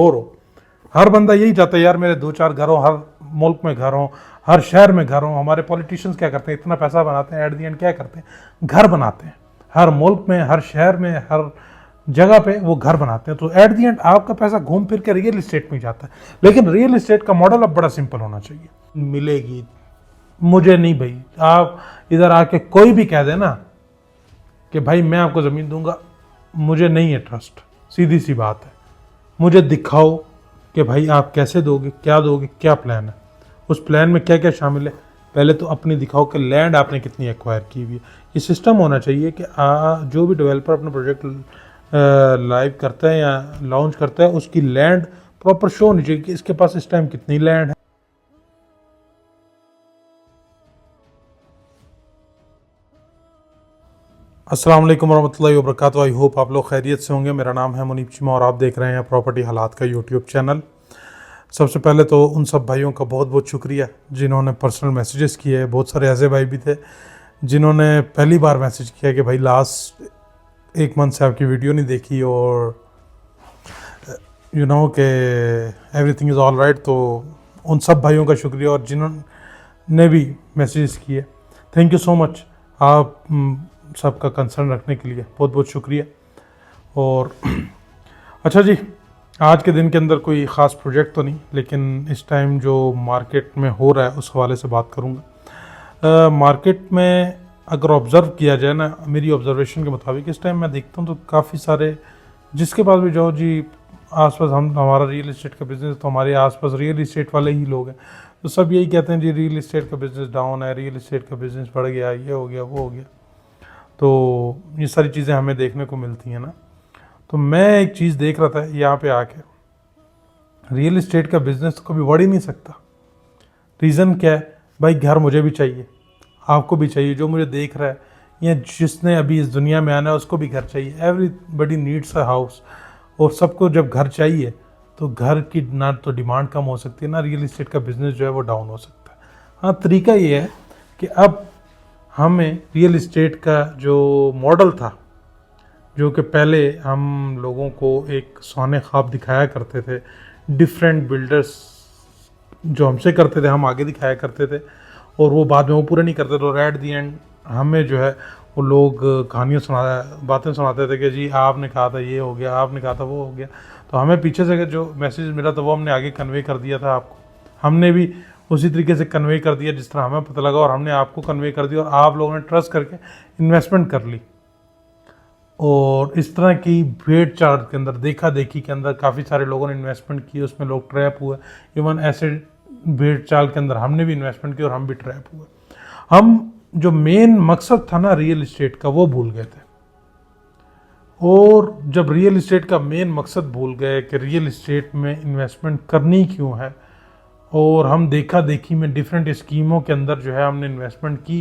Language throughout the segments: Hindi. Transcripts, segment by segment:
और हो। हर बंदा यही चाहता है यार मेरे 2-4 घर हो, हर मुल्क में घर हो, हर शहर में घर हो। हमारे पॉलिटिशियंस क्या करते हैं, इतना पैसा बनाते हैं, एट दी एंड क्या करते हैं, घर बनाते हैं। हर मुल्क में, हर शहर में, हर जगह पे वो घर बनाते हैं। तो एट दी एंड आपका पैसा घूम फिर के रियल इस्टेट में जाता है। लेकिन रियल इस्टेट का मॉडल अब बड़ा सिंपल होना चाहिए। मिलेगी मुझे नहीं भाई, आप इधर आके कोई भी कह देना कि भाई मैं आपको ज़मीन दूंगा, मुझे नहीं है ट्रस्ट। सीधी सी बात है, मुझे दिखाओ कि भाई आप कैसे दोगे, क्या प्लान है, उस प्लान में क्या क्या शामिल है। पहले तो अपनी दिखाओ कि लैंड आपने कितनी एक्वायर की हुई है। ये सिस्टम होना चाहिए कि जो भी डेवलपर अपना प्रोजेक्ट लाइव करता है या लॉन्च करता है, उसकी लैंड प्रॉपर शो होनी चाहिए कि इसके पास इस टाइम कितनी लैंड है। अस्सलाम वालेकुम warahmatullahi wabarakatuh। आई होप आप लोग खैरियत से होंगे। मेरा नाम है मुनीब चीमा और आप देख रहे हैं प्रॉपर्टी हालात का यूट्यूब चैनल। सबसे पहले तो उन सब भाइयों का बहुत बहुत शुक्रिया जिन्होंने पर्सनल मैसेजेस किए। बहुत सारे ऐसे भाई भी थे जिन्होंने पहली बार मैसेज किया कि भाई लास्ट 1 मंथ से आपकी वीडियो नहीं देखी और यू नो कि एवरीथिंग इज़ ऑल राइट। तो उन सब भाइयों का शुक्रिया और जिन्होंने भी मैसेजेस किए, थैंक यू सो मच। आप सबका कंसर्न रखने के लिए बहुत बहुत शुक्रिया। और अच्छा जी, आज के दिन के अंदर कोई ख़ास प्रोजेक्ट तो नहीं, लेकिन इस टाइम जो मार्केट में हो रहा है उस हवाले से बात करूँगा। मार्केट में अगर ऑब्ज़र्व किया जाए ना, मेरी ऑब्ज़र्वेशन के मुताबिक इस टाइम मैं देखता हूँ तो काफ़ी सारे, जिसके पास भी जाओ जी आसपास, हमारा रियल इस्टेट का बिज़नेस, तो हमारे आसपास रियल इस्टेट वाले ही लोग हैं, तो सब यही कहते हैं जी रियल इस्टेट का बिज़नेस डाउन है, रियल इस्टेट का बिज़नेस बढ़ गया, ये हो गया वो हो गया। तो ये सारी चीज़ें हमें देखने को मिलती हैं ना। तो मैं एक चीज़ देख रहा था यहाँ पे आके, रियल इस्टेट का बिज़नेस तो कभी बढ़ ही नहीं सकता। रीज़न क्या है भाई, घर मुझे भी चाहिए, आपको भी चाहिए, जो मुझे देख रहा है या जिसने अभी इस दुनिया में आना है उसको भी घर चाहिए। Everybody needs a house. और सबको जब घर चाहिए तो घर की ना तो डिमांड कम हो सकती है, ना रियल इस्टेट का बिज़नेस जो है वो डाउन हो सकता है। हाँ, तरीका ये है कि अब हमें रियल इस्टेट का जो मॉडल था, जो कि पहले हम लोगों को एक सोने ख्वाब दिखाया करते थे, डिफरेंट बिल्डर्स जो हमसे करते थे हम आगे दिखाया करते थे और वो बाद में वो पूरा नहीं करते थे। और एट दी एंड हमें जो है वो लोग कहानियाँ बातें सुनाते थे कि जी आपने कहा था ये हो गया, आपने कहा था वो हो गया। तो हमें पीछे से जो मैसेज मिला था वो हमने आगे कन्वे कर दिया था आपको। हमने भी उसी तरीके से कन्वे कर दिया जिस तरह हमें पता लगा, और हमने आपको कन्वे कर दिया और आप लोगों ने ट्रस्ट करके इन्वेस्टमेंट कर ली। और इस तरह की भेड़ चाल के अंदर, देखा देखी के अंदर काफ़ी सारे लोगों ने इन्वेस्टमेंट की, उसमें लोग ट्रैप हुए। इवन ऐसे भेड़ चाल के अंदर हमने भी इन्वेस्टमेंट की और हम भी ट्रैप हुए। हम जो मेन मकसद था ना रियल इस्टेट का वो भूल गए थे। और जब रियल इस्टेट का मेन मकसद भूल गए कि रियल इस्टेट में इन्वेस्टमेंट करनी क्यों है, और हम देखा देखी में डिफरेंट स्कीमों के अंदर जो है हमने इन्वेस्टमेंट की,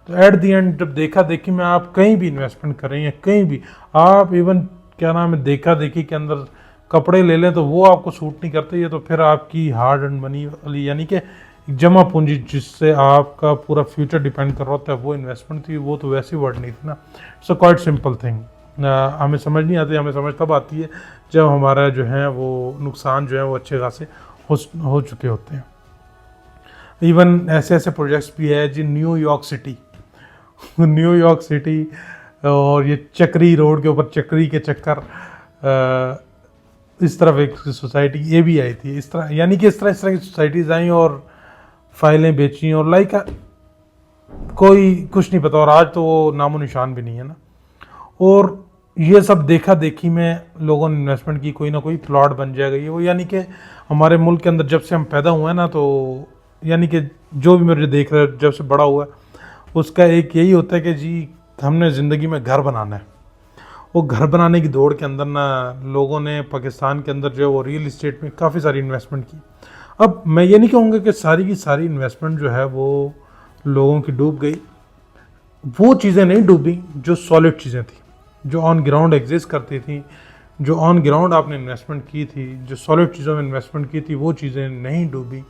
तो एट दी एंड जब देखा देखी में आप कहीं भी इन्वेस्टमेंट करें या कहीं भी आप इवन क्या नाम है देखा देखी के अंदर कपड़े ले लें तो वो आपको सूट नहीं करते। ये तो फिर आपकी हार्ड एंड मनी वाली यानी कि जमा पूंजी जिससे आपका पूरा फ्यूचर डिपेंड कर रहा होता है वो इन्वेस्टमेंट थी, वो तो वैसी वर्ड नहीं थी ना। It's a quite simple thing. हमें समझ नहीं आती, हमें समझ तब आती है जब हमारा जो है वो नुकसान जो है वो अच्छे खासे हो चुके होते हैं। इवन ऐसे ऐसे प्रोजेक्ट्स भी है जी, न्यूयॉर्क सिटी और ये चक्री रोड के ऊपर चक्री के चक्कर, इस तरफ एक सोसाइटी ये भी आई थी। इस तरह यानी कि इस तरह की सोसाइटीज़ आई और फाइलें बेची और लाइक कोई कुछ नहीं पता, और आज तो वो नामो निशान भी नहीं है ना। और ये सब देखा देखी में लोगों ने इन्वेस्टमेंट की, कोई ना कोई प्लॉट बन जाएगा ये वो। यानी कि हमारे मुल्क के अंदर जब से हम पैदा हुए हैं ना, तो यानी कि जो भी मुझे देख रहा है जब से बड़ा हुआ है उसका एक यही होता है कि जी हमने ज़िंदगी में घर बनाना है। वो घर बनाने की दौड़ के अंदर ना लोगों ने पाकिस्तान के अंदर जो है वो रियल इस्टेट में काफ़ी सारी इन्वेस्टमेंट की। अब मैं ये नहीं कहूँगा कि सारी की सारी इन्वेस्टमेंट जो है वो लोगों की डूब गई। वो चीज़ें नहीं डूबी जो सॉलिड चीज़ें थी, जो ऑन ग्राउंड एग्जिस्ट करती थी, जो ऑन ग्राउंड आपने इन्वेस्टमेंट की थी, जो सॉलिड चीज़ों में इन्वेस्टमेंट की थी, वो चीज़ें नहीं डूबी।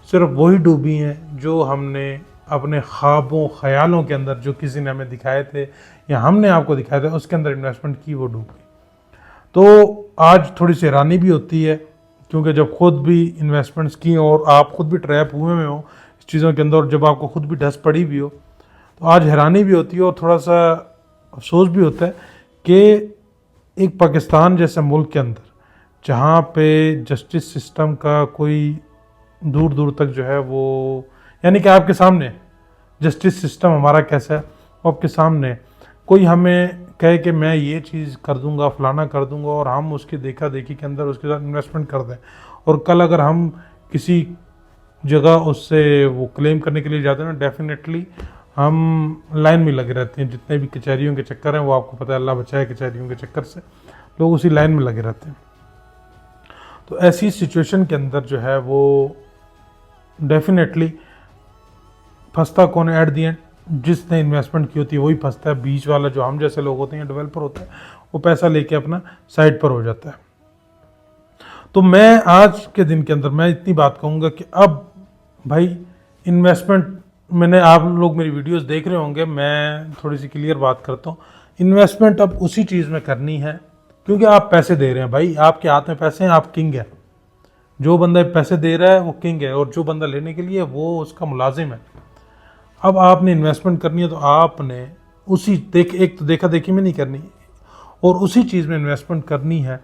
सिर्फ वही डूबी हैं जो हमने अपने ख्वाबों ख्यालों के अंदर, जो किसी ने हमें दिखाए थे या हमने आपको दिखाए थे, उसके अंदर इन्वेस्टमेंट की, वो डूब गई। तो आज थोड़ी सी हैरानी भी होती है क्योंकि जब खुद भी इन्वेस्टमेंट्स की और आप खुद भी ट्रैप हुए में हो इस चीज़ों के अंदर, और जब आपको खुद भी ढस पड़ी भी हो, तो आज हैरानी भी होती है और थोड़ा सा अफसोस भी होता है कि एक पाकिस्तान जैसे मुल्क के अंदर जहाँ पे जस्टिस सिस्टम का कोई दूर दूर तक जो है वो, यानी कि आपके सामने जस्टिस सिस्टम हमारा कैसा है वो आपके सामने, कोई हमें कहे कि मैं ये चीज़ कर दूंगा, फलाना कर दूंगा, और हम उसकी देखा देखी के अंदर उसके साथ इन्वेस्टमेंट कर दें, और कल अगर हम किसी जगह उससे वो क्लेम करने के लिए जाते हैं ना, डेफिनेटली हम लाइन में लगे रहते हैं। जितने भी कचहरियों के चक्कर हैं वो आपको पता है, अल्लाह बचाए कचहरियों के चक्कर से, लोग उसी लाइन में लगे रहते हैं। तो ऐसी सिचुएशन के अंदर जो है वो डेफिनेटली फंसता कौन है एट दी एंड? जिसने इन्वेस्टमेंट की होती है वही फंसता है। बीच वाला जो हम जैसे लोग होते हैं, डेवलपर होता है, वो पैसा लेके अपना साइड पर हो जाता है। तो मैं आज के दिन के अंदर मैं इतनी बात कहूँगा कि अब भाई इन्वेस्टमेंट, मैंने, आप लोग मेरी वीडियोस देख रहे होंगे, मैं थोड़ी सी क्लियर बात करता हूँ। इन्वेस्टमेंट अब उसी चीज़ में करनी है क्योंकि आप पैसे दे रहे हैं भाई, आपके हाथ में पैसे हैं, आप किंग है। जो बंदा पैसे दे रहा है वो किंग है, और जो बंदा लेने के लिए वो उसका मुलाजिम है। अब आपने इन्वेस्टमेंट करनी है तो आपने उसी एक तो देखा देखी में नहीं करनी, और उसी चीज़ में इन्वेस्टमेंट करनी है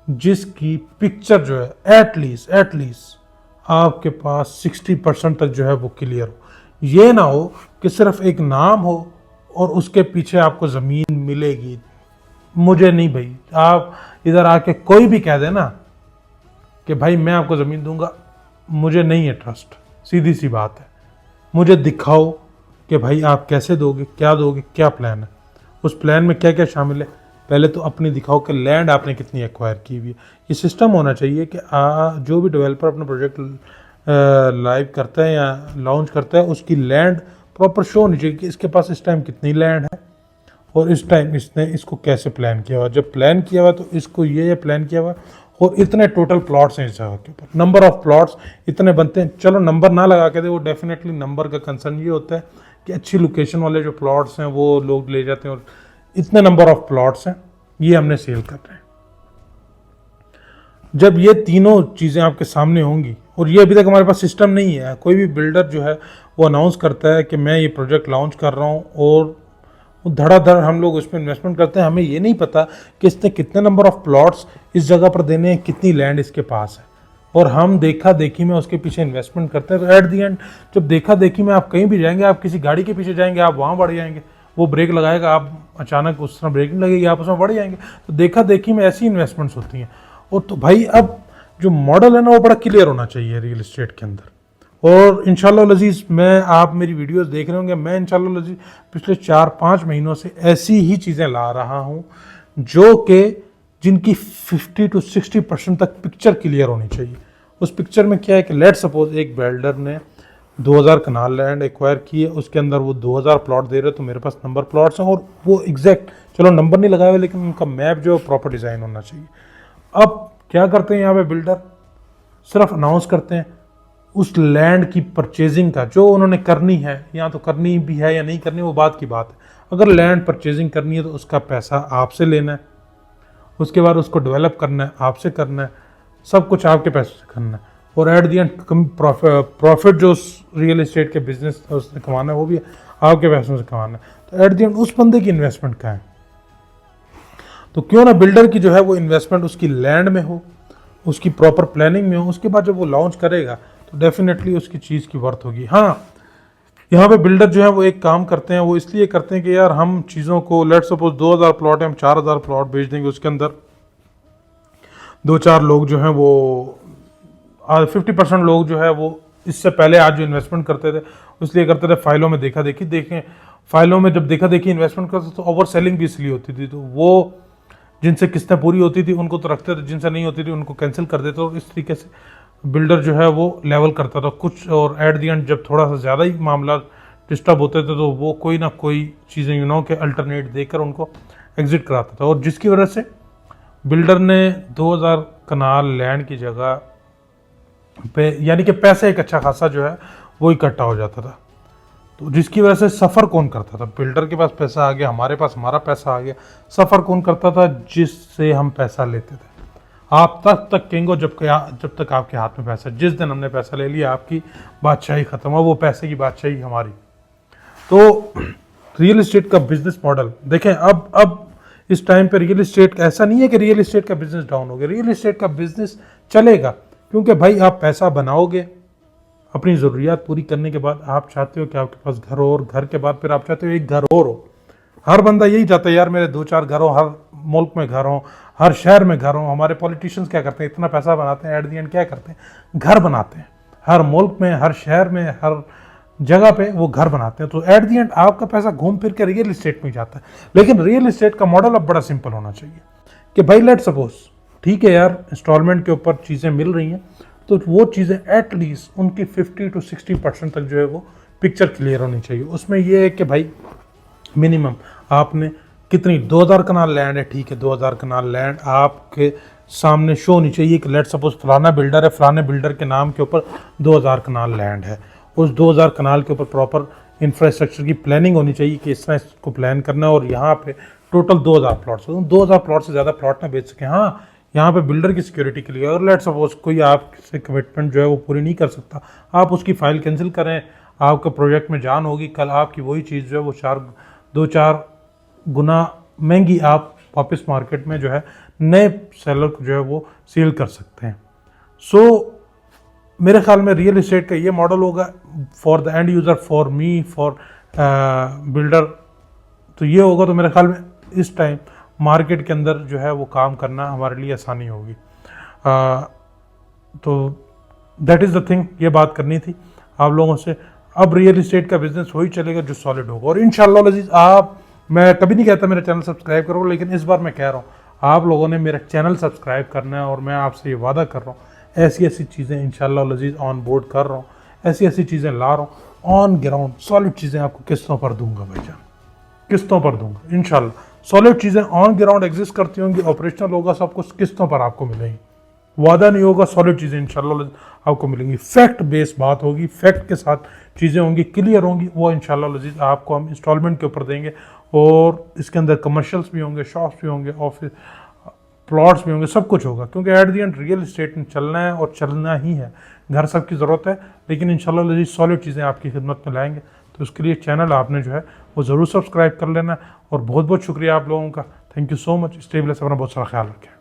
जिसकी पिक्चर जो है एटलीस्ट आपके पास 60% तक जो है वो क्लियर हो। ये ना हो कि सिर्फ एक नाम हो और उसके पीछे आपको ज़मीन मिलेगी। मुझे नहीं भाई, आप इधर आके कोई भी कह देना कि भाई मैं आपको ज़मीन दूंगा, मुझे नहीं है ट्रस्ट, सीधी सी बात है। मुझे दिखाओ कि भाई आप कैसे दोगे, क्या प्लान है, उस प्लान में क्या क्या शामिल है। पहले तो अपनी दिखाओ कि लैंड आपने कितनी एक्वायर की हुई है। ये सिस्टम होना चाहिए कि जो भी डेवलपर अपना प्रोजेक्ट लाइव करता है या लॉन्च करता है, उसकी लैंड प्रॉपर शो होनी चाहिए कि इसके पास इस टाइम कितनी लैंड है और इस टाइम इसने इसको कैसे प्लान किया हुआ। जब प्लान किया हुआ तो इसको ये प्लान किया हुआ, और इतने टोटल प्लॉट्स हैं इस जगह के ऊपर, नंबर ऑफ प्लॉट्स इतने बनते हैं। चलो नंबर ना लगा के दे, वो डेफिनेटली नंबर का कंसर्न ये होता है कि अच्छी लोकेशन वाले जो प्लॉट्स हैं वो लोग ले जाते हैं, और इतने नंबर ऑफ प्लॉट्स हैं, ये हमने सेल कर रहे हैं। जब ये तीनों चीज़ें आपके सामने होंगी, और ये अभी तक हमारे पास सिस्टम नहीं है, कोई भी बिल्डर जो है वो अनाउंस करता है कि मैं ये प्रोजेक्ट लॉन्च कर रहा हूँ, और धड़ाधड़ हम लोग उसमें इन्वेस्टमेंट करते हैं। हमें ये नहीं पता कि इसने कितने नंबर ऑफ प्लॉट्स इस जगह पर देने हैं, कितनी लैंड इसके पास है, और हम देखा देखी में उसके पीछे इन्वेस्टमेंट करते हैं। तो एट दी एंड जब देखा देखी में आप कहीं भी जाएंगे, आप किसी गाड़ी के पीछे जाएंगे, आप वहाँ बढ़ जाएंगे, वो ब्रेक लगाएगा, आप अचानक उस तरह ब्रेक नहीं लगेगी, आप उसमें बढ़ जाएंगे। तो देखा देखी में ऐसी इन्वेस्टमेंट्स होती हैं। और तो भाई अब जो मॉडल है ना वो बड़ा क्लियर होना चाहिए रियल एस्टेट के अंदर। और इंशाल्लाह लजीज, मैं, आप मेरी वीडियोस देख रहे होंगे, मैं इंशाल्लाह लजीज पिछले 4-5 महीनों से ऐसी ही चीज़ें ला रहा हूँ जो कि जिनकी 50 to 60% तक पिक्चर क्लियर होनी चाहिए। उस पिक्चर में क्या है कि लेट सपोज एक बिल्डर ने 2000 कनाल लैंड एक्वायर की है, उसके अंदर वो 2000 प्लॉट दे रहे हैं, तो मेरे पास नंबर प्लॉट्स हैं, और वो एग्जैक्ट, चलो नंबर नहीं लगाए हुए, लेकिन उनका मैप जो प्रॉपर डिज़ाइन होना चाहिए। अब क्या करते हैं यहाँ पे बिल्डर, सिर्फ अनाउंस करते हैं उस लैंड की परचेजिंग का जो उन्होंने करनी है, या तो करनी भी है या नहीं करनी, वो बात की बात है। अगर लैंड परचेजिंग करनी है तो उसका पैसा आपसे लेना है, उसके बाद उसको डेवलप करना है आपसे करना है, सब कुछ आपके पैसे से करना है, और एट दी एंड प्रॉफिट जो रियल एस्टेट के बिजनेस उसने कमाना है वो भी आपके पैसों से कमाना है। तो एट दी एंड उस बंदे की इन्वेस्टमेंट का है। तो क्यों ना बिल्डर की जो है वो इन्वेस्टमेंट उसकी लैंड में हो, उसकी प्रॉपर प्लानिंग में हो, उसके बाद जब वो लॉन्च करेगा तो डेफिनेटली उसकी चीज़ की वर्थ होगी। हाँ, यहाँ पे बिल्डर जो है वो एक काम करते हैं, वो इसलिए करते हैं कि यार हम चीज़ों को, लेट सपोज 2000 प्लॉट है, हम 4000 प्लॉट बेच देंगे, उसके अंदर 2-4 लोग जो हैं वो 50% लोग जो है वो इससे पहले आज जो इन्वेस्टमेंट करते थे इसलिए करते थे फाइलों में देखा देखी, देखें फाइलों में जब देखा देखी इन्वेस्टमेंट करते तो ओवर सेलिंग भी इसलिए होती थी, तो वो जिनसे किस्तें पूरी होती थी उनको तो रखते थे, जिनसे नहीं होती थी उनको कैंसिल कर देते, और इस तरीके से बिल्डर जो है वो लेवल करता था कुछ। और एट दी एंड जब थोड़ा सा ज़्यादा ही मामला डिस्टर्ब होते थे तो वो कोई ना कोई चीज़ें के अल्टरनेट देकर उनको एग्जिट कराता था, और जिसकी वजह से बिल्डर ने 2000 कनाल लैंड की जगह पे, यानी कि पैसा एक अच्छा खासा जो है वो इकट्ठा हो जाता था। तो जिसकी वजह से सफ़र कौन करता था, बिल्डर के पास पैसा आ गया, हमारे पास हमारा पैसा आ गया। सफ़र कौन करता था, जिससे हम पैसा लेते थे। आप तक किंग हो जब तक आपके हाथ में पैसा है। जिस दिन हमने पैसा ले लिया आपकी बादशाही खत्म हो, वो पैसे की बादशाही हमारी। तो रियल इस्टेट का बिजनेस मॉडल देखें, अब इस टाइम पे रियल इस्टेट का ऐसा नहीं है कि रियल इस्टेट का बिजनेस डाउन हो गया। रियल इस्टेट का बिजनेस चलेगा, क्योंकि भाई आप पैसा बनाओगे, अपनी ज़रूरियात पूरी करने के बाद आप चाहते हो कि आपके पास घर हो, और घर के बाद फिर आप चाहते हो एक घर और हो। हर बंदा यही चाहता है यार मेरे 2-4 घर हो, हर मुल्क में घर हो, हर शहर में घर हो। हमारे पॉलिटिशियंस क्या करते हैं, इतना पैसा बनाते हैं, एट दी एंड क्या करते हैं, घर बनाते हैं। हर मुल्क में, हर शहर में, हर जगह पे वो घर बनाते हैं। तो एट दी एंड आपका पैसा घूम फिर के रियल इस्टेट में जाता है। लेकिन रियल इस्टेट का मॉडल अब बड़ा सिंपल होना चाहिए कि भाई लेट सपोज, ठीक है यार, इंस्टॉलमेंट के ऊपर चीज़ें मिल रही हैं, तो वो चीज़ें एटलीस्ट उनकी 50 to 60% तक जो है वो पिक्चर क्लियर होनी चाहिए। उसमें ये है कि भाई मिनिमम आपने कितनी 2000 कनाल लैंड है, ठीक है, 2000 कनाल लैंड आपके सामने शो होनी चाहिए कि लेट सपोज फलाना बिल्डर है, फलाने बिल्डर के नाम के ऊपर 2000 कनाल लैंड है। उस 2000 कनाल के ऊपर प्रॉपर इंफ्रास्ट्रक्चर की प्लानिंग होनी चाहिए कि इस तरह इसको प्लान करना है, और यहाँ पे टोटल 2000 प्लॉट्स हो, 2000 प्लॉट से ज़्यादा प्लॉट ना बेच सकें। हाँ, यहाँ पे बिल्डर की सिक्योरिटी के लिए अगर लेट सपोज कोई आपसे कमिटमेंट जो है वो पूरी नहीं कर सकता, आप उसकी फाइल कैंसिल करें, आपके प्रोजेक्ट में जान होगी, कल आपकी वही चीज़ जो है वो 2-4 गुना महंगी आप वापस मार्केट में जो है नए सेलर को जो है वो सेल कर सकते हैं। सो मेरे ख्याल में रियल इस्टेट का ये मॉडल होगा for the end user, for me, for builder. तो ये होगा, तो मेरे ख्याल में इस टाइम मार्केट के अंदर जो है वो काम करना हमारे लिए आसानी होगी। तो दैट इज़ द थिंग, ये बात करनी थी आप लोगों से। अब रियल इस्टेट का बिजनेस वही चलेगा जो सॉलिड होगा, और इंशाअल्लाह अज़ीज़ आप, मैं कभी नहीं कहता मेरा चैनल सब्सक्राइब करो, लेकिन इस बार मैं कह रहा हूँ आप लोगों ने मेरा चैनल सब्सक्राइब करना है, और मैं आपसे ये वादा कर रहा हूँ ऐसी ऐसी चीज़ें इंशाअल्लाह अज़ीज़ ऑन बोर्ड कर रहा हूँ, ऐसी ऐसी चीज़ें ला रहा हूँ ऑन ग्राउंड, सॉलिड चीज़ें आपको किस्तों पर दूंगा भाईजान, किस्तों पर दूंगा इंशाअल्लाह। सॉलिड चीज़ें ऑन ग्राउंड एग्जिस्ट करती होंगी, ऑपरेशनल होगा, सब कुछ किस्तों पर आपको मिलेंगी, वादा नहीं होगा, सॉलिड चीज़ें इंशाअल्लाह आपको मिलेंगी। फैक्ट बेस्ड बात होगी, फैक्ट के साथ चीज़ें होंगी, क्लियर होंगी, वो इंशाअल्लाह अज़ीज़ आपको हम इंस्टॉलमेंट के ऊपर देंगे। और इसके अंदर कमर्शियल्स भी होंगे, शॉप्स भी होंगे, ऑफिस प्लॉट्स भी होंगे, सब कुछ होगा, क्योंकि at the and real estate में चलना है और चलना ही है। घर सबकी ज़रूरत है, लेकिन इंशाअल्लाह अज़ीज़ सॉलिड चीज़ें आपकी खिदमत में लाएंगे। तो उसके लिए चैनल आपने जो है वो ज़रूर सब्सक्राइब कर लेना। और बहुत बहुत शुक्रिया आप लोगों का, thank you so much. Stay blessed, अपना बहुत सारा ख्याल रखें।